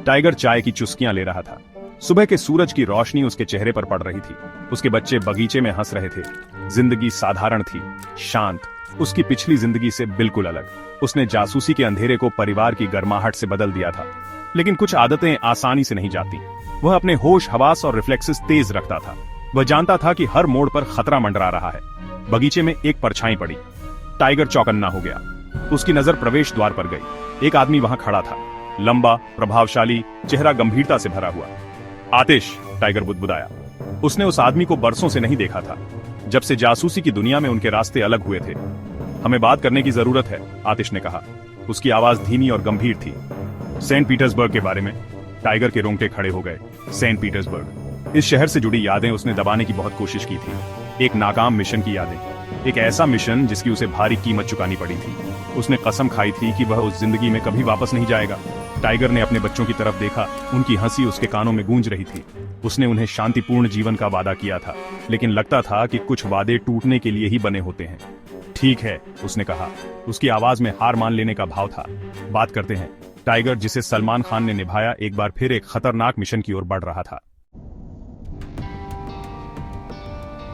Tiger चाय की चुस्कियां ले रहा था। सुबह के सूरज की रोशनी उसके चेहरे पर पड़ रही थी। उसके बच्चे बगीचे में हंस रहे थे। जिंदगी साधारण थी, शांत, उसकी पिछली जिंदगी से बिल्कुल अलग। उसने जासूसी के अंधेरे को परिवार की गर्माहट से बदल दिया था। लेकिन कुछ आदतें आसानी से नहीं जाती। वह अपने होश हवास और रिफ्लेक्सेस तेज रखता था। वह जानता था कि हर मोड़ पर खतरा मंडरा रहा है। बगीचे में एक परछाई पड़ी। टाइगर चौकन्ना हो गया। उसकी नजर प्रवेश द्वार पर गई। एक आदमी वहां खड़ा था, लंबा, प्रभावशाली, चेहरा गंभीरता से भरा हुआ। आतिश, टाइगर बुदबुदाया। उसने उस आदमी को बरसों से नहीं देखा था, जब से जासूसी की दुनिया में उनके रास्ते अलग हुए थे। हमें बात करने की जरूरत है, आतिश ने कहा। उसकी आवाज धीमी और गंभीर थी। सेंट पीटर्सबर्ग के बारे में। टाइगर के रोंगटे खड़े हो गए। सेंट पीटर्सबर्ग, इस शहर से जुड़ी यादें उसने दबाने की बहुत कोशिश की थी। एक नाकाम मिशन की यादें, एक ऐसा मिशन जिसकी उसे भारी कीमत चुकानी पड़ी थी। उसने कसम खाई थी कि वह उस जिंदगी में कभी वापस नहीं जाएगा। टाइगर ने अपने बच्चों की तरफ देखा। उनकी हंसी उसके कानों में गूंज रही थी। उसने उन्हें शांतिपूर्ण जीवन का वादा किया था, लेकिन लगता था कि कुछ वादे टूटने के लिए ही बने होते हैं। ठीक है, उसने कहा। उसकी आवाज में हार मान लेने का भाव था। बात करते हैं। टाइगर, जिसे सलमान खान ने निभाया, एक बार फिर एक खतरनाक मिशन की ओर बढ़ रहा था।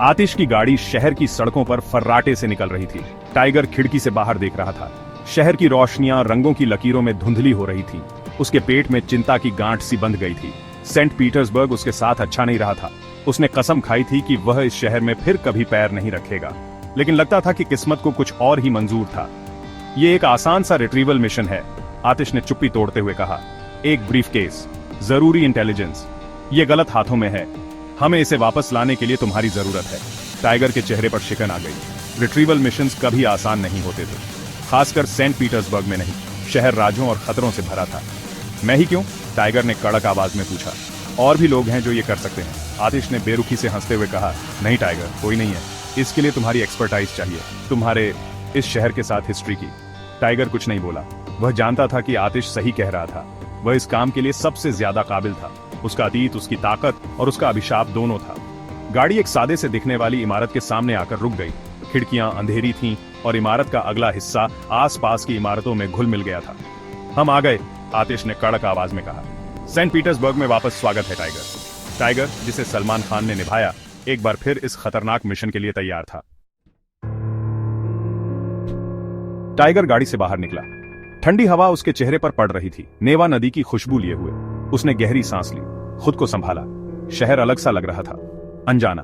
आतिश की गाड़ी शहर की सड़कों पर फर्राटे से निकल रही थी। टाइगर खिड़की से बाहर देख रहा था। शहर की रोशनियां रंगों की लकीरों में धुंधली हो रही थी। उसके पेट में चिंता की गांठ सी बंध गई थी। सेंट पीटर्सबर्ग उसके साथ अच्छा नहीं रहा था। उसने कसम खाई थी कि वह इस शहर में फिर कभी पैर नहीं रखेगा, लेकिन लगता था कि किस्मत को कुछ और ही मंजूर था। यह एक आसान सा रिट्रीवल मिशन है, आतिश ने चुप्पी तोड़ते हुए कहा। एक ब्रीफकेस, जरूरी इंटेलिजेंस। ये गलत हाथों में है। हमें इसे वापस लाने के लिए तुम्हारी जरूरत है। टाइगर के चेहरे पर शिकन आ गई। रिट्रीवल मिशंस कभी आसान नहीं होते थे, खासकर सेंट पीटर्सबर्ग में नहीं। शहर राजों और खतरों से भरा था। मैं ही क्यों? टाइगर ने कड़क आवाज में पूछा। और भी लोग हैं जो ये कर सकते हैं, आतिश ने बेरुखी से हंसते हुए कहा। नहीं टाइगर, कोई नहीं है। इसके लिए तुम्हारी एक्सपर्टाइज चाहिए, तुम्हारे इस शहर के साथ हिस्ट्री की। टाइगर कुछ नहीं बोला। वह जानता था कि आतिश सही कह रहा था। वह इस काम के लिए सबसे ज्यादा काबिल था। उसका अतीत, उसकी ताकत और उसका अभिशाप दोनों था। गाड़ी एक सादे से दिखने वाली इमारत के सामने आकर रुक गई। खिड़कियां अंधेरी थीं और इमारत का अगला हिस्सा आसपास की इमारतों में घुल मिल गया था। हम आ गए, आतिश ने कड़क आवाज में कहा। सेंट पीटर्सबर्ग में वापस स्वागत है टाइगर। टाइगर, जिसे सलमान खान ने निभाया, एक बार फिर इस खतरनाक मिशन के लिए तैयार था। टाइगर गाड़ी से बाहर निकला। ठंडी हवा उसके चेहरे पर पड़ रही थी, नेवा नदी की खुशबू लिए हुए। उसने गहरी सांस ली, खुद को संभाला। शहर अलग सा लग रहा था, अनजाना।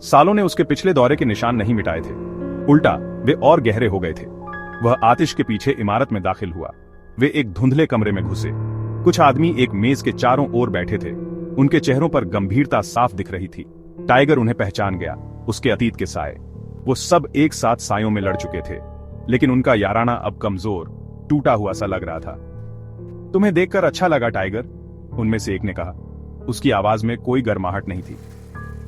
सालों ने उसके पिछले दौरे के निशान नहीं मिटाए थे, उल्टा वे और गहरे हो गए थे। वह आतिश के पीछे इमारत में दाखिल हुआ। वे एक धुंधले कमरे में घुसे। कुछ आदमी एक मेज के चारों ओर बैठे थे। उनके चेहरों पर गंभीरता साफ दिख रही थी। टाइगर उन्हें पहचान गया, उसके अतीत के साए। वो सब एक साथ सायों में लड़ चुके थे, लेकिन उनका याराना अब कमजोर, टूटा हुआ सा लग रहा था। तुम्हें देखकर अच्छा लगा टाइगर, उनमें से एक ने कहा। उसकी आवाज में कोई गर्माहट नहीं थी।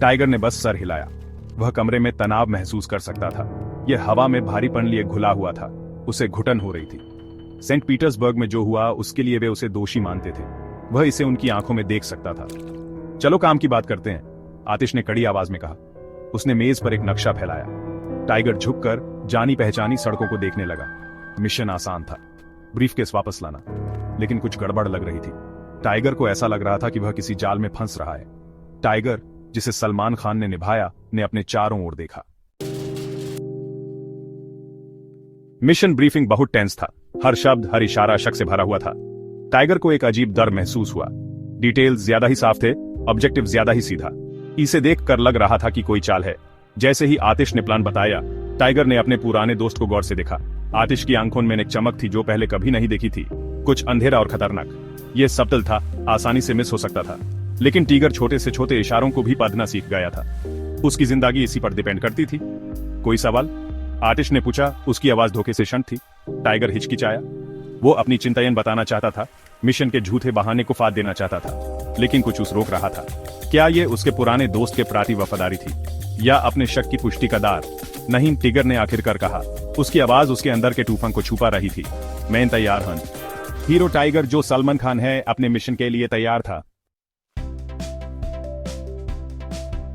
टाइगर ने बस सर हिलाया। वह कमरे में तनाव महसूस कर सकता था। यह हवा में भारीपन लिए घुला हुआ था। उसे घुटन हो रही थी। सेंट पीटर्सबर्ग में जो हुआ, उसके लिए वे उसे दोषी मानते थे। वह इसे उनकी आंखों में देख सकता था। चलो काम की बात करते हैं, आतिश ने कड़ी आवाज में कहा। उसने मेज पर एक नक्शा फैलाया। टाइगर झुककर जानी पहचानी सड़कों को देखने लगा। मिशन आसान था, ब्रीफकेस वापस लाना, लेकिन कुछ गड़बड़ लग रही थी। टाइगर को ऐसा लग रहा था कि वह किसी जाल में फंस रहा है। टाइगर, जिसे सलमान खान ने निभाया, ने अपने चारों ओर देखा। मिशन ब्रीफिंग बहुत टेंस था। हर शब्द, हर इशारा शक से भरा हुआ था। टाइगर को एक अजीब डर महसूस हुआ। डिटेल्स ज्यादा ही साफ थे, ऑब्जेक्टिव ज्यादा ही सीधा। इसे देखकर लग रहा था कि कोई चाल है। जैसे ही आतिश ने प्लान बताया, टाइगर ने अपने पुराने दोस्त को गौर से देखा। आतिश की आंखों में एक चमक थी जो पहले कभी नहीं देखी थी, कुछ अंधेरा और खतरनाक। यह सबटल था, आसानी से मिस हो सकता था, लेकिन टाइगर छोटे से छोटे इशारों को भी पढ़ना सीख गया था। उसकी जिंदगी इसी पर डिपेंड करती थी। कोई सवाल? आतिश ने पूछा। उसकी आवाज धोखे से शांत थी। टाइगर हिचकिचाया। वो अपनी चिंताएं बताना चाहता था, मिशन के झूठे बहाने को फाड़ देना चाहता था, लेकिन कुछ उस रोक रहा था। क्या ये उसके पुराने दोस्त के प्रति वफादारी थी, या अपने शक की पुष्टि का दार? नहीं, टाइगर ने आखिरकार कहा। उसकी आवाज उसके अंदर के तूफान को छुपा रही थी। मैं तैयार हूं। हीरो टाइगर, जो सलमान खान है, अपने मिशन के लिए तैयार था।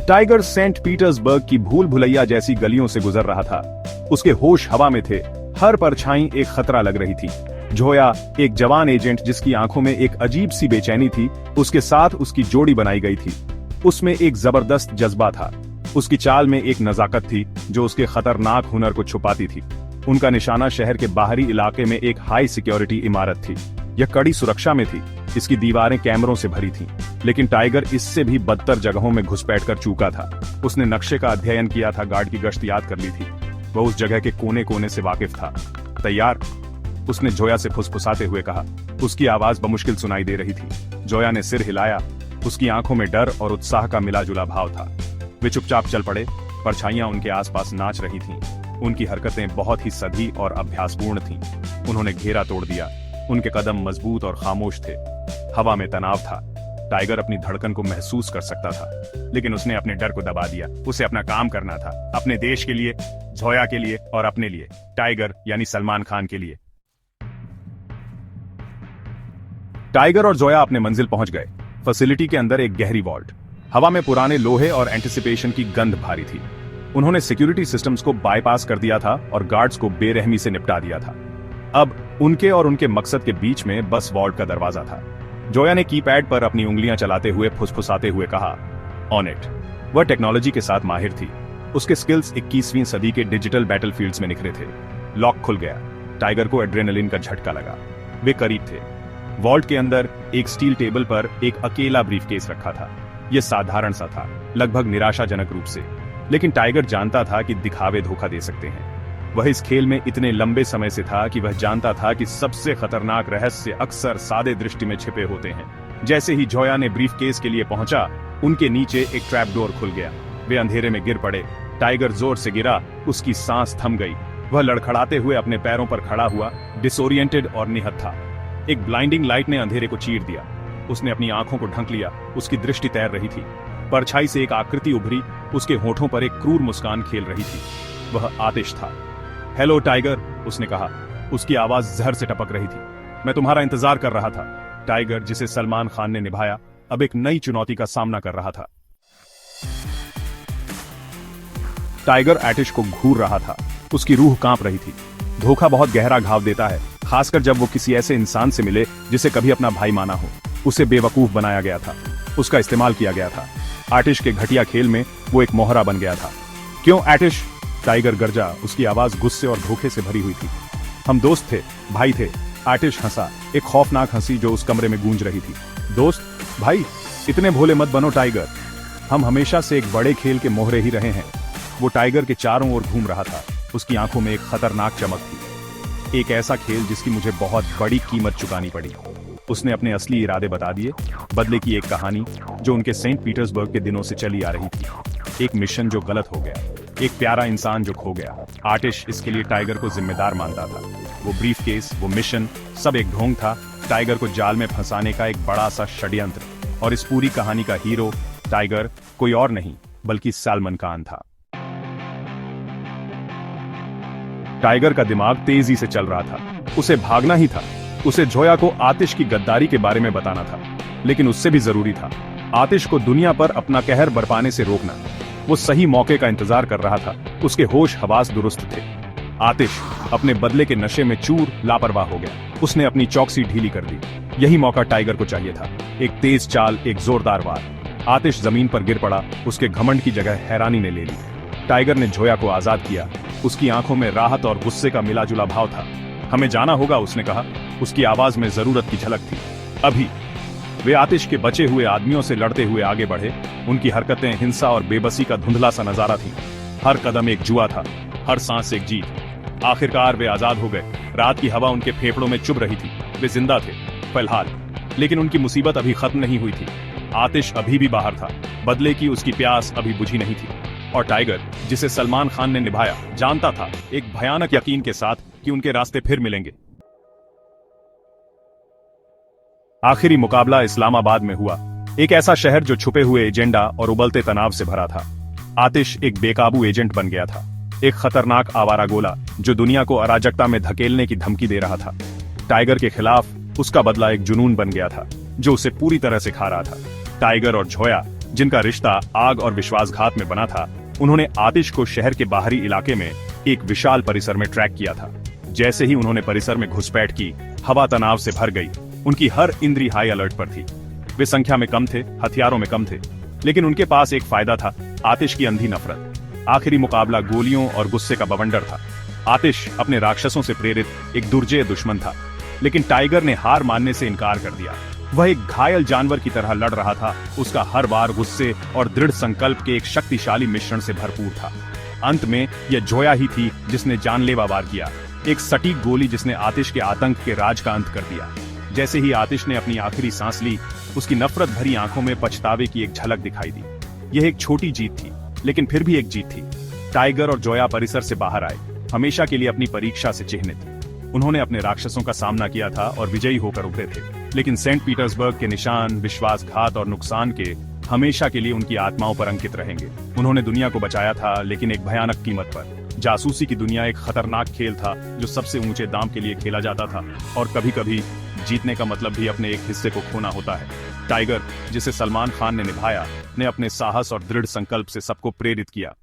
टाइगर सेंट पीटर्सबर्ग की भूल भुलैया जैसी गलियों से गुजर रहा था। उसके होश हवा में थे। हर परछाई एक खतरा लग रही थी। जोया, एक जवान एजेंट जिसकी आंखों में एक अजीब सी बेचैनी थी, उसके साथ उसकी जोड़ी बनाई गई थी। उसमें एक जबरदस्त जज्बा था। उसकी चाल में एक नजाकत थी जो उसके खतरनाक हुनर को छुपाती थी। उनका निशाना शहर के बाहरी इलाके में एक हाई सिक्योरिटी इमारत थी। यह कड़ी सुरक्षा में थी, इसकी दीवारें कैमरों से भरी थीं, लेकिन टाइगर इससे भी बदतर जगहों में घुसपैठ कर चूका था। उसने नक्शे का अध्ययन किया था, गार्ड की गश्त याद कर ली थी। वह उस जगह के कोने कोने से वाकिफ था। तैयार? उसने जोया से फुसफुसाते हुए कहा। उसकी आवाज बमुश्किल सुनाई दे रही थी। जोया ने सिर हिलाया। उसकी आंखों में डर और उत्साह का मिला-जुला भाव था। वे चुपचाप चल पड़े। परछाइयां उनके आसपास नाच रही थीं। उनकी हरकतें बहुत ही सधी और अभ्यासपूर्ण थीं। उन्होंने घेरा तोड़ दिया। उनके कदम मजबूत और खामोश थे। हवा में तनाव था। टाइगर अपनी धड़कन को महसूस कर सकता था, लेकिन उसने अपने डर को दबा दिया। उसे अपना काम करना था, अपने देश के लिए, जोया के लिए और अपने लिए, टाइगर यानी सलमान खान के लिए। टाइगर और जोया अपने मंजिल पहुंच गए। फैसिलिटी के अंदर एक गहरी वॉल्ट। हवा में पुराने लोहे और एंटिसिपेशन की गंध भारी थी। उन्होंने सिक्योरिटी सिस्टम्स को बाईपास कर दिया था और गार्ड्स को बेरहमी से निपटा दिया था। अब उनके और उनके मकसद के बीच में बस वॉल्ट का दरवाजा था। जोया ने कीपैड पर अपनी उंगलियां चलाते हुए फुसफुसाते हुए कहा, ऑन इट। वह टेक्नोलॉजी के साथ माहिर थी। उसके स्किल्स 21वीं सदी के डिजिटल बैटलफील्ड्स में निखरे थे। लॉक खुल गया। टाइगर को एड्रेनलिन का झटका लगा। वे करीब थे। वॉल्ट के अंदर एक स्टील टेबल पर एक अकेला ब्रीफकेस रखा था। यह साधारण सा था, लगभग निराशाजनक रूप से, लेकिन टाइगर जानता था कि दिखावे धोखा दे सकते हैं। वह इस खेल में इतने लंबे समय से था कि वह जानता था कि सबसे खतरनाक रहस्य अक्सर सादे दृष्टि में छिपे होते हैं। जैसे ही जोया ने ब्रीफकेस के लिए पहुंचा, उनके नीचे एक ट्रैप डोर खुल गया। वे अंधेरे में गिर पड़े। टाइगर जोर से गिरा। उसकी सांस थम गई। वह लड़खड़ाते हुए अपने पैरों पर खड़ा हुआ, डिसोरिएंटेड और निहत्था था। एक ब्लाइंडिंग लाइट ने अंधेरे को चीर दिया। उसने अपनी आंखों को ढंक लिया। उसकी दृष्टि तैर रही थी। परछाई से एक आकृति उभरी। उसके होठों पर एक क्रूर मुस्कान खेल रही थी। वह आतिश था। हेलो टाइगर, उसने कहा। उसकी आवाज जहर से टपक रही थी। मैं तुम्हारा इंतजार कर रहा था। टाइगर, जिसे सलमान खान ने निभाया, अब एक नई चुनौती का सामना कर रहा था। टाइगर आतिश को घूर रहा था। उसकी रूह कांप रही थी। धोखा बहुत गहरा घाव देता है, खासकर जब वो किसी ऐसे इंसान से मिले जिसे कभी अपना भाई माना हो। उसे बेवकूफ बनाया गया था। उसका इस्तेमाल किया गया था। आतिश के घटिया खेल में वो एक मोहरा बन गया था। क्यों आतिश? टाइगर गरजा। उसकी आवाज गुस्से और धोखे से भरी हुई थी। हम दोस्त थे, भाई थे। आतिश हंसा, एक खौफनाक हंसी जो उस कमरे में गूंज रही थी। दोस्त? भाई? इतने भोले मत बनो टाइगर। हम हमेशा से एक बड़े खेल के मोहरे ही रहे हैं। वो टाइगर के चारों ओर घूम रहा था। उसकी आंखों में एक खतरनाक चमक थी। एक ऐसा खेल जिसकी मुझे बहुत बड़ी कीमत चुकानी पड़ी। उसने अपने असली इरादे बता दिए। बदले की एक कहानी जो उनके सेंट पीटर्सबर्ग के दिनों से चली आ रही थी। एक मिशन जो गलत हो गया। एक प्यारा इंसान जो खो गया। आतिश इसके लिए टाइगर को जिम्मेदार मानता था। वो ब्रीफकेस, वो मिशन, सब एक ढोंग था। टाइगर को जाल में फंसाने का एक बड़ा सा षड्यंत्र। और इस पूरी कहानी का हीरो टाइगर कोई और नहीं बल्कि सलमान खान था। टाइगर का दिमाग तेजी से चल रहा था। उसे भागना ही था। उसे जोया को आतिश की गद्दारी के बारे में बताना था, लेकिन उससे भी जरूरी था आतिश को दुनिया पर अपना कहर बरपाने से रोकना। वो सही मौके का इंतजार कर रहा था। उसके होश हवास दुरुस्त थे। आतिश अपने बदले के नशे में चूर लापरवाह हो गया। उसने अपनी चौकसी ढीली कर दी। यही मौका टाइगर को चाहिए था। एक तेज चाल, एक जोरदार वार। आतिश जमीन पर गिर पड़ा। उसके घमंड की जगह हैरानी ने ले ली। टाइगर ने जोया को आजाद किया। उसकी आंखों में राहत और गुस्से का मिला-जुला भाव था। हमें जाना होगा, उसने कहा। उसकी आवाज में जरूरत की झलक थी। अभी वे आतिश के बचे हुए आदमियों से लड़ते हुए आगे बढ़े। उनकी हरकतें हिंसा और बेबसी का धुंधला सा नजारा थी। हर कदम एक जुआ था, हर सांस एक जीत। आखिरकार वे आजाद हो गए। रात की हवा उनके फेफड़ों में चुभ रही थी। वे जिंदा थे फिलहाल, लेकिन उनकी मुसीबत अभी खत्म नहीं हुई थी। आतिश अभी भी बाहर था। बदले की उसकी प्यास अभी बुझी नहीं थी। और टाइगर, जिसे सलमान खान ने निभाया, जानता था एक भयानक यकीन के साथ कि उनके रास्ते फिर मिलेंगे। आखिरी मुकाबला इस्लामाबाद में हुआ। एक ऐसा शहर जो छुपे हुए एजेंडा और उबलते तनाव से भरा था। आतिश एक बेकाबू एजेंट बन गया था। एक खतरनाक आवारा गोला जो दुनिया को अराजकता में धकेलने की धमकी दे रहा था। टाइगर के खिलाफ उसका बदला एक जुनून बन गया था जो उसे पूरी तरह से खा रहा था। टाइगर और जोया, जिनका रिश्ता आग और विश्वासघात में बना था, उन्होंने आतिश को शहर के बाहरी इलाके में एक विशाल परिसर में ट्रैक किया था। जैसे ही उन्होंने परिसर में घुसपैठ की, हवा तनाव से भर गई। उनकी हर इंद्री हाई अलर्ट पर थी। वे संख्या में कम थे, हथियारों में कम थे, लेकिन उनके पास एक फायदा था, आतिश की अंधी नफरत। आखिरी मुकाबला गोलियों और गुस्से का बवंडर था। आतिश अपने राक्षसों से प्रेरित एक दुर्जेय दुश्मन था, लेकिन टाइगर ने हार मानने से इनकार कर दिया। वह एक घायल जानवर की तरह लड़ रहा था। उसका हर वार गुस्से और दृढ़ संकल्प के एक शक्तिशाली मिश्रण से भरपूर था। अंत में यह जोया ही थी जिसने जानलेवा वार किया, एक सटीक गोली जिसने आतिश के आतंक के राज का अंत कर दिया। जैसे ही आतिश ने अपनी आखिरी सांस ली, उसकी नफरत भरी आंखों में पछतावे की एक झलक दिखाई दी। यह एक छोटी जीत थी, लेकिन फिर भी एक जीत थी। टाइगर और जोया परिसर से बाहर आए, हमेशा के लिए अपनी परीक्षा से चिह्नित। उन्होंने अपने राक्षसों का सामना किया था और विजयी होकर उभरे थे, लेकिन सेंट पीटर्सबर्ग के निशान, विश्वासघात और नुकसान के हमेशा के लिए उनकी आत्माओं पर अंकित रहेंगे। उन्होंने दुनिया को बचाया था, लेकिन एक भयानक कीमत पर। जासूसी की दुनिया एक खतरनाक खेल था जो सबसे ऊंचे दांव के लिए खेला जाता था, और कभी कभी जीतने का मतलब भी अपने एक हिस्से को खोना होता है। टाइगर, जिसे सलमान खान ने निभाया, ने अपने साहस और दृढ़ संकल्प से सबको प्रेरित किया।